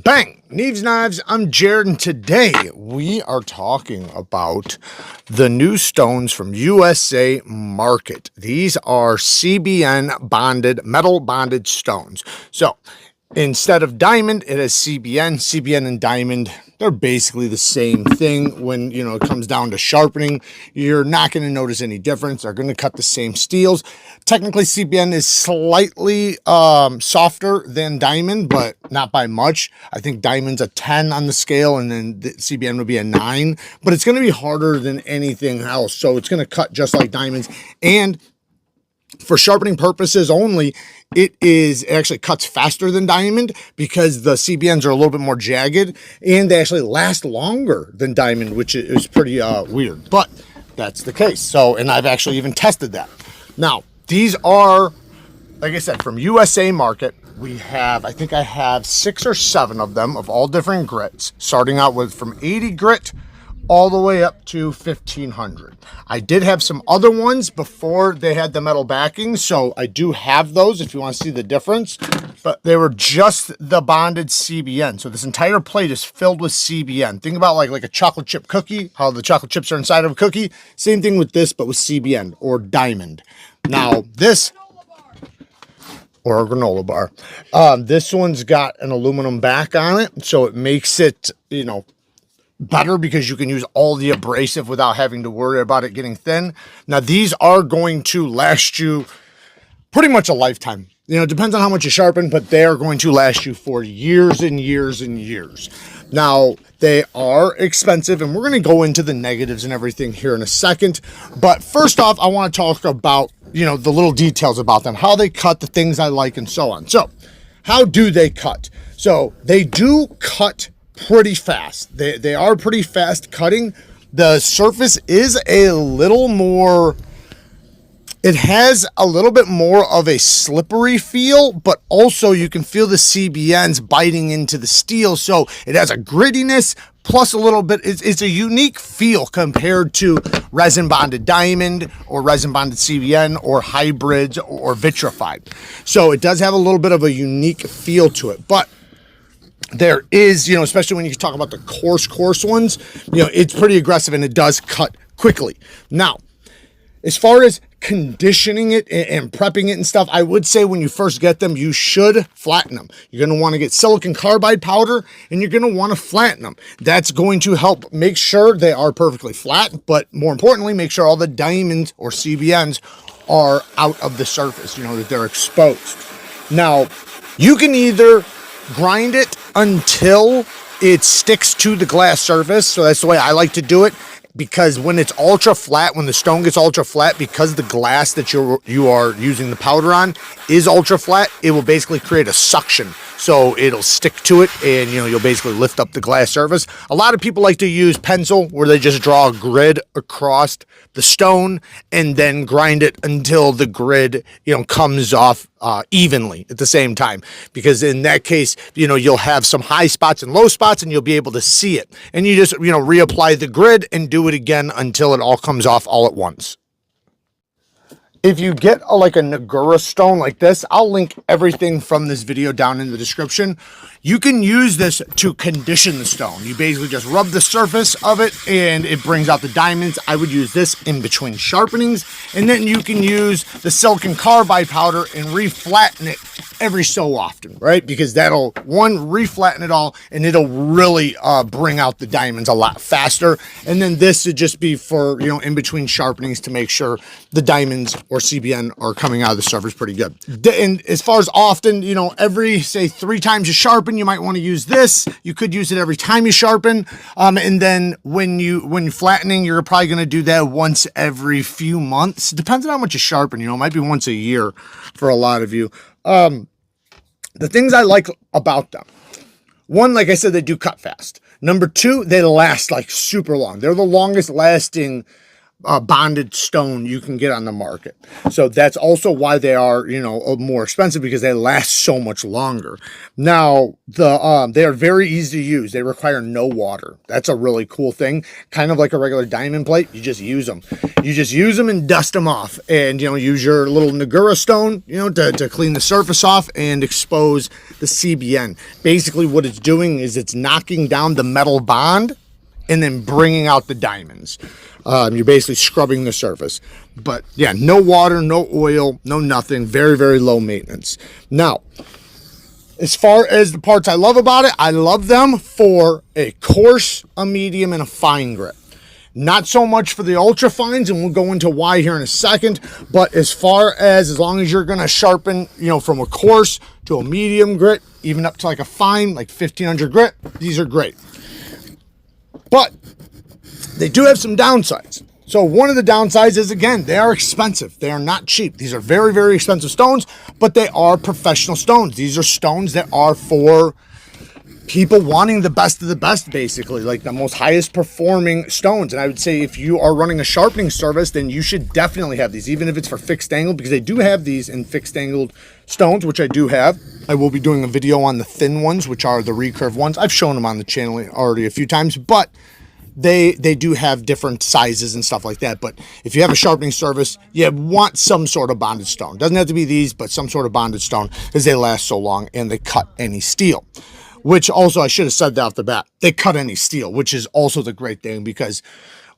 Bang! Neeves Knives, I'm Jared, and today we are talking about the new stones from USA Market. These are CBN bonded, metal bonded stones. So instead of diamond, it has CBN. CBN and diamond, they're basically the same thing. When, it comes down to sharpening, you're not going to notice any difference. They're going to cut the same steels. Technically, CBN is slightly softer than diamond, but not by much. I think diamond's a 10 on the scale, and then the CBN would be a 9. But it's going to be harder than anything else, so it's going to cut just like diamonds. And for sharpening purposes only, it actually cuts faster than diamond because the CBNs are a little bit more jagged, and they actually last longer than diamond, which is pretty weird, but that's the case. So, and I've actually even tested that. Now, these are, like I said, from USA Market. We have, I think I have 6 or 7 of them of all different grits, starting out with from 80 grit all the way up to 1500. I did have some other ones before they had the metal backing, so I do have those if you want to see the difference, but they were just the bonded CBN. So this entire plate is filled with CBN. Think about like a chocolate chip cookie, how the chocolate chips are inside of a cookie. Same thing with this, but with CBN or diamond. Now this, or a granola bar, this one's got an aluminum back on it, so it makes it, better because you can use all the abrasive without having to worry about it getting thin. Now, these are going to last you pretty much a lifetime. It depends on how much you sharpen, but they are going to last you for years and years and years. Now, they are expensive, and we're going to go into the negatives and everything here in a second. But first off, I want to talk about, the little details about them, how they cut, the things I like, and so on. So, how do they cut? So, they do cut pretty fast. They are pretty fast cutting. The surface is a little more, it has a little bit more of a slippery feel, but also you can feel the CBNs biting into the steel. So it has a grittiness plus a little bit, it's a unique feel compared to resin bonded diamond or resin bonded CBN or hybrids or vitrified. So it does have a little bit of a unique feel to it, but there is, especially when you talk about the coarse ones, it's pretty aggressive and it does cut quickly. Now, as far as conditioning it and prepping it and stuff, I would say when you first get them, you should flatten them. You're going to want to get silicon carbide powder and you're going to want to flatten them. That's going to help make sure they are perfectly flat, but more importantly, make sure all the diamonds or CBNs are out of the surface, that they're exposed. Now, you can either grind it until it sticks to the glass surface. So that's the way I like to do it, because when it's ultra flat, when the stone gets ultra flat, because the glass that you are using the powder on is ultra flat, it will basically create a suction. So it'll stick to it and, you'll basically lift up the glass surface. A lot of people like to use pencil where they just draw a grid across the stone and then grind it until the grid, comes off evenly at the same time. Because in that case, you'll have some high spots and low spots and you'll be able to see it. And you just, reapply the grid and do it again until it all comes off all at once. If you get a Nagura stone like this, I'll link everything from this video down in the description. You can use this to condition the stone. You basically just rub the surface of it and it brings out the diamonds. I would use this in between sharpenings, and then you can use the silicon carbide powder and re-flatten it every so often, right? Because that'll, one, re-flatten it all, and it'll really bring out the diamonds a lot faster. And then this would just be for, in between sharpenings to make sure the diamonds or CBN are coming out of the surface pretty good. And as far as often, every, say, 3 times you sharpen, you might want to use this. You could use it every time you sharpen. And then when you're flattening, you're probably going to do that once every few months. Depends on how much you sharpen, it might be once a year for a lot of you. The things I like about them, one, like I said, they do cut fast. Number 2, they last super long. They're the longest lasting bonded stone you can get on the market. So that's also why they are, you know, more expensive, because they last so much longer. Now, they are very easy to use. They require no water. That's a really cool thing. Kind of like a regular diamond plate. You just use them. You just use them and dust them off, and, you know, use your little Nagura stone, you know, to clean the surface off and expose the CBN. Basically what it's doing is it's knocking down the metal bond and then bringing out the diamonds. You're basically scrubbing the surface. But yeah, no water, no oil, no nothing. Very, very low maintenance. Now, as far as the parts I love about it, I love them for a coarse, a medium, and a fine grit. Not so much for the ultra fines, and we'll go into why here in a second. But as long as you're going to sharpen, you know, from a coarse to a medium grit, even up to like a fine, like 1500 grit, these are great. But they do have some downsides. So one of the downsides is, again, they are expensive. They are not cheap. These are very, very expensive stones, but they are professional stones. These are stones that are for people wanting the best of the best, basically, like the most highest performing stones. And I would say if you are running a sharpening service, then you should definitely have these, even if it's for fixed angle, because they do have these in fixed angled stones, which I do have. I will be doing a video on the thin ones, which are the recurve ones. I've shown them on the channel already a few times, but they do have different sizes and stuff like that. But if you have a sharpening service, you want some sort of bonded stone. Doesn't have to be these, but some sort of bonded stone, because they last so long and they cut any steel. Which also, I should have said that off the bat, they cut any steel, which is also the great thing, because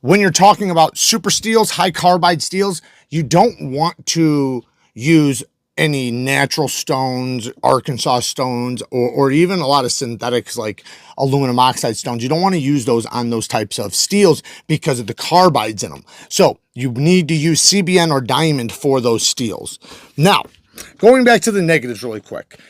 when you're talking about super steels, high carbide steels, you don't want to use any natural stones, Arkansas stones, or even a lot of synthetics like aluminum oxide stones. You don't want to use those on those types of steels because of the carbides in them. So you need to use CBN or diamond for those steels. Now, going back to the negatives really quick.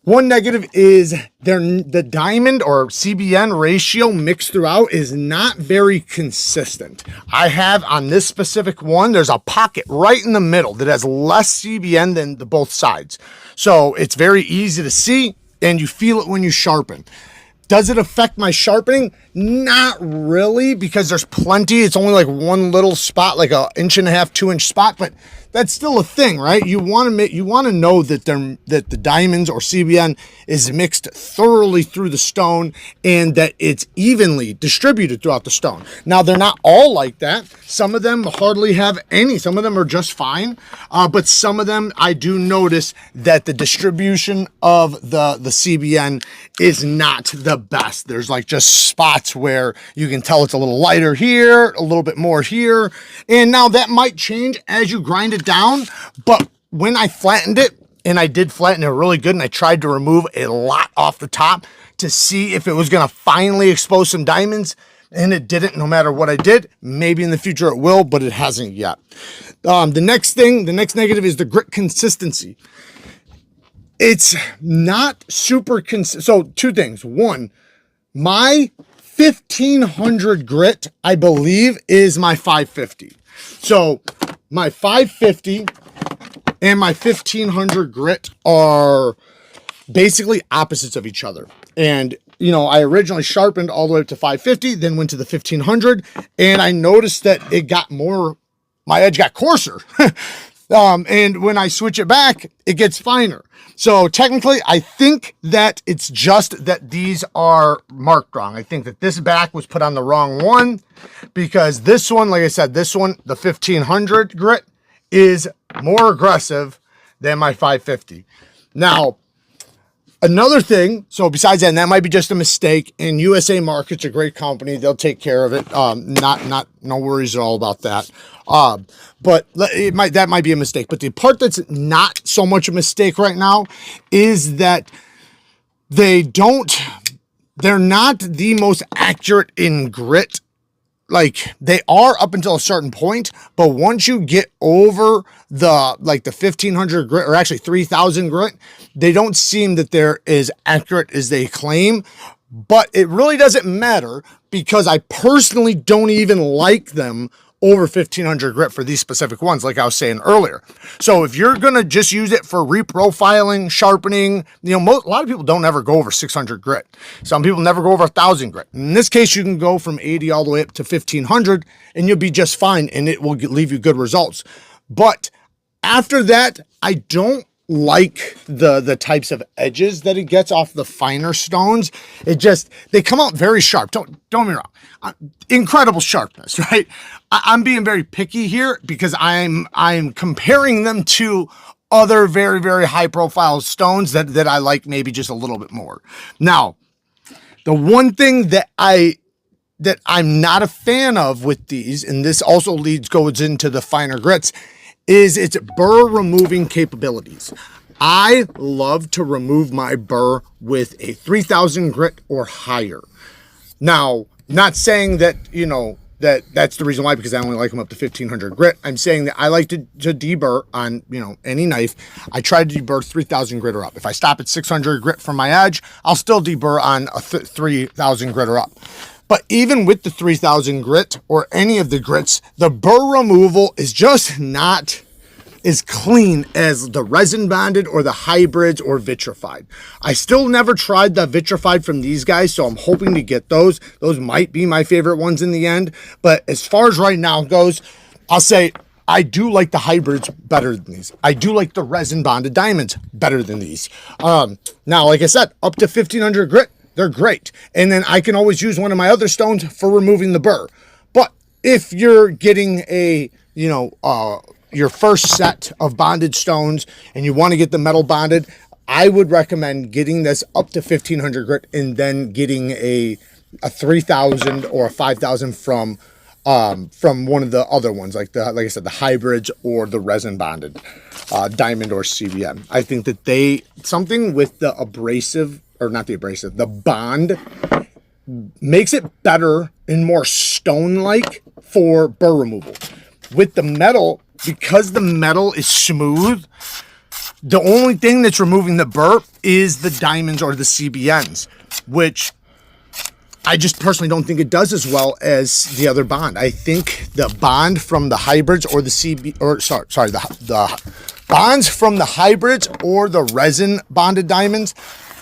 One negative is the diamond or CBN ratio mixed throughout is not very consistent. I have on this specific one, there's a pocket right in the middle that has less CBN than the both sides. So it's very easy to see, and you feel it when you sharpen. Does it affect my sharpening? Not really, because there's plenty. It's only like one little spot, like a 1.5 inch, 2 inch spot, but that's still a thing, right? You want to know that the diamonds or CBN is mixed thoroughly through the stone and that it's evenly distributed throughout the stone. Now, they're not all like that. Some of them hardly have any. Some of them are just fine, but some of them I do notice that the distribution of the CBN is not the best. There's like just spots where you can tell it's a little lighter here, a little bit more here, and now that might change as you grind it down. But when I flattened it, and I did flatten it really good, and I tried to remove a lot off the top to see if it was going to finally expose some diamonds, and it didn't. No matter what I did, maybe in the future it will, but it hasn't yet. The next negative is the grit consistency. It's not super consistent. So two things. One, my 1500 grit, I believe, is my 550. So my 550 and my 1500 grit are basically opposites of each other. And, you know, I originally sharpened all the way up to 550, then went to the 1500, and I noticed that it got more, my edge got coarser. And when I switch it back, it gets finer. So technically, I think that it's just that these are marked wrong. I think that this back was put on the wrong one, because this one, like I said, this one, the 1500 grit, is more aggressive than my 550. Now, another thing, so besides that, and that might be just a mistake, and USA Market's a great company. They'll take care of it. No worries at all about that. But that might be a mistake. But the part that's not so much a mistake right now is that they're not the most accurate in grit. Like, they are up until a certain point, but once you get over the 1500 grit, or actually 3000 grit, they don't seem that they're as accurate as they claim. But it really doesn't matter, because I personally don't even like them over 1500 grit for these specific ones, like I was saying earlier. So if you're going to just use it for reprofiling, sharpening, a lot of people don't ever go over 600 grit. Some people never go over 1000 grit. In this case, you can go from 80 all the way up to 1500 and you'll be just fine, and it will leave you good results. But after that, I don't like the types of edges that it gets off the finer stones. They come out very sharp. Don't get me wrong. Incredible sharpness, right? I'm being very picky here because I'm comparing them to other very, very high profile stones that I like maybe just a little bit more. Now, the one thing that I'm not a fan of with these, and this also goes into the finer grits, is its burr removing capabilities. I love to remove my burr with a 3000 grit or higher. Now, not saying that, that's the reason why, because I only like them up to 1500 grit. I'm saying that I like to deburr on, any knife. I try to deburr 3000 grit or up. If I stop at 600 grit from my edge, I'll still deburr on a 3000 grit or up. But even with the 3000 grit or any of the grits, the burr removal is just not as clean as the resin bonded or the hybrids or vitrified. I still never tried the vitrified from these guys, so I'm hoping to get those. Those might be my favorite ones in the end. But as far as right now goes, I'll say I do like the hybrids better than these. I do like the resin bonded diamonds better than these. Now, like I said, up to 1500 grit, they're great. And then I can always use one of my other stones for removing the burr. But if you're getting your first set of bonded stones and you want to get the metal bonded, I would recommend getting this up to 1500 grit and then getting a 3000 or a 5000 from one of the other ones, like I said, the hybrids or the resin bonded diamond or CBN. I think that something with the abrasive, or not the abrasive, the bond makes it better and more stone-like for burr removal. With the metal, because the metal is smooth, the only thing that's removing the burr is the diamonds or the CBNs, which I just personally don't think it does as well as the other bond. I think the bond from the hybrids or the bonds from the hybrids or the resin bonded diamonds,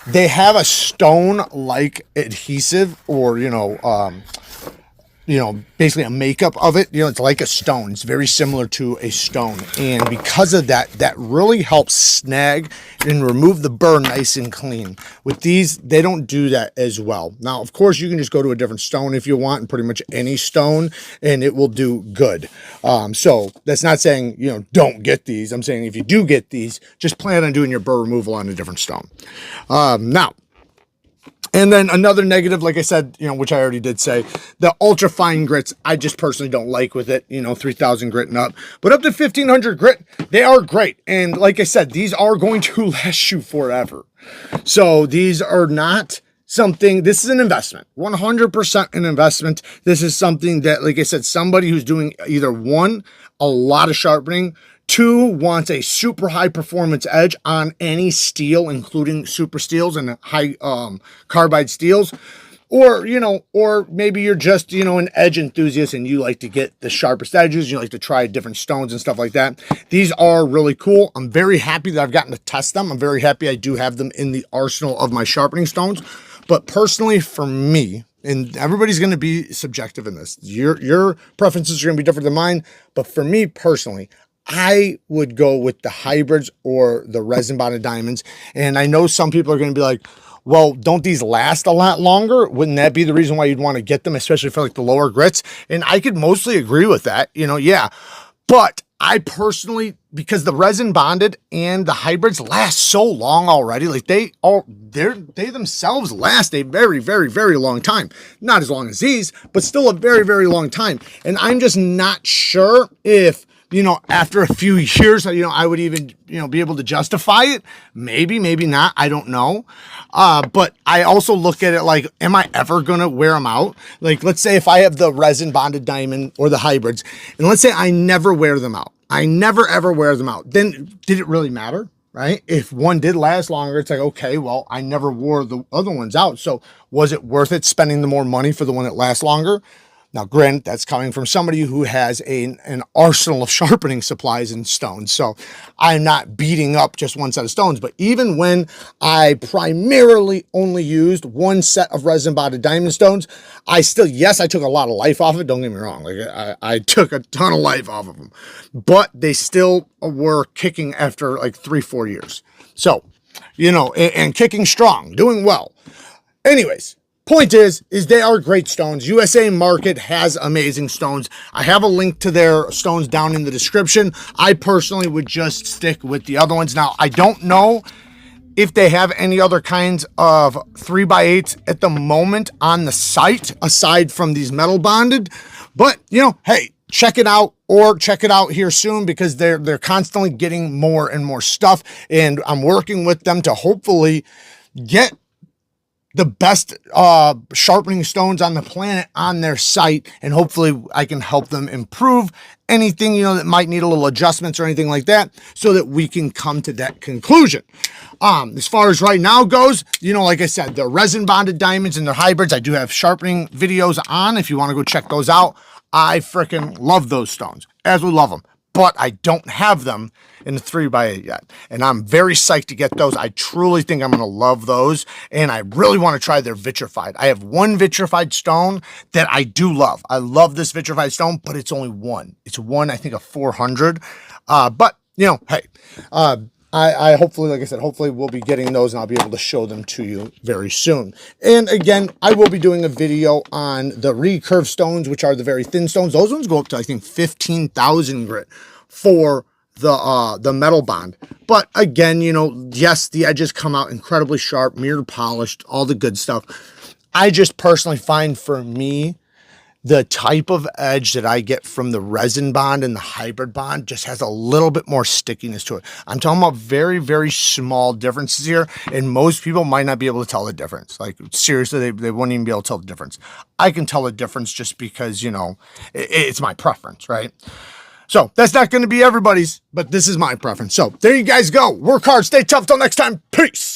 they have a stone-like adhesive, or basically a makeup of it. It's like a stone. It's very similar to a stone. And because of that, that really helps snag and remove the burr nice and clean. With these, they don't do that as well. Now, of course, you can just go to a different stone if you want, and pretty much any stone, and it will do good. So that's not saying, don't get these. I'm saying if you do get these, just plan on doing your burr removal on a different stone. Now, and then another negative, like I said, which I already did say, the ultra fine grits, I just personally don't like with it, 3000 grit and up. But up to 1500 grit, they are great. And like I said, these are going to last you forever. So these are not something, this is an investment, 100% an investment. This is something that, like I said, somebody who's doing either one, a lot of sharpening, two, wants a super high performance edge on any steel, including super steels and high carbide steels, or maybe you're just an edge enthusiast and you like to get the sharpest edges, you like to try different stones and stuff like that. These are really cool. I'm very happy that I've gotten to test them. I'm very happy I do have them in the arsenal of my sharpening stones. But personally, for me, and everybody's going to be subjective in this, your preferences are going to be different than mine, but for me personally, I would go with the hybrids or the resin bonded diamonds. And I know some people are going to be like, well, don't these last a lot longer? Wouldn't that be the reason why you'd want to get them, especially for like the lower grits? And I could mostly agree with that, yeah. But I personally, because the resin bonded and the hybrids last so long already, like they themselves last a very, very, very long time. Not as long as these, but still a very, very long time. And I'm just not sure if, after a few years, I would even, be able to justify it. Maybe, maybe not. I don't know. But I also look at it like, am I ever going to wear them out? Like, let's say if I have the resin bonded diamond or the hybrids, and let's say I never wear them out. I never, ever wear them out. Then did it really matter? Right? If one did last longer, it's like, okay, well, I never wore the other ones out. So was it worth it spending the more money for the one that lasts longer? Now, granted, that's coming from somebody who has an arsenal of sharpening supplies and stones. So I'm not beating up just one set of stones, but even when I primarily only used one set of resin bonded diamond stones, I still, yes, I took a lot of life off it. Don't get me wrong. Like I took a ton of life off of them, but they still were kicking after like 3-4 years. So, you know, and kicking strong, doing well. Anyways, point is they are great stones. USA Market has amazing stones. I have a link to their stones down in the description. I personally would just stick with the other ones. Now, I don't know if they have any other kinds of 3x8s at the moment on the site, aside from these metal bonded. But, you know, hey, check it out, or check it out here soon, because they're constantly getting more and more stuff. And I'm working with them to hopefully get the best sharpening stones on the planet on their site, and hopefully I can help them improve anything, you know, that might need a little adjustments or anything like that, so that we can come to that conclusion. As far as right now goes, you know, like I said, the resin bonded diamonds and their hybrids, I do have sharpening videos on if you want to go check those out. I freaking love those stones, as we love them, but I don't have them in the 3x8 yet. And I'm very psyched to get those. I truly think I'm going to love those. And I really want to try their vitrified. I have one vitrified stone that I do love. I love this vitrified stone, but it's only one. It's one, I think, of 400. But, you know, hey, I hopefully, like I said, hopefully we'll be getting those, and I'll be able to show them to you very soon. And again, I will be doing a video on the recurve stones, which are the very thin stones. Those ones go up to, I think, 15,000 grit for the metal bond. But again, you know, yes, the edges come out incredibly sharp, mirror polished, all the good stuff. I just personally find, for me, the type of edge that I get from the resin bond and the hybrid bond just has a little bit more stickiness to it. I'm talking about very, very small differences here, and most people might not be able to tell the difference. Like, seriously, they wouldn't even be able to tell the difference. I can tell the difference just because, you know, it's my preference, right? So that's not going to be everybody's, but this is my preference. So there you guys go. Work hard, stay tough. Till next time. Peace.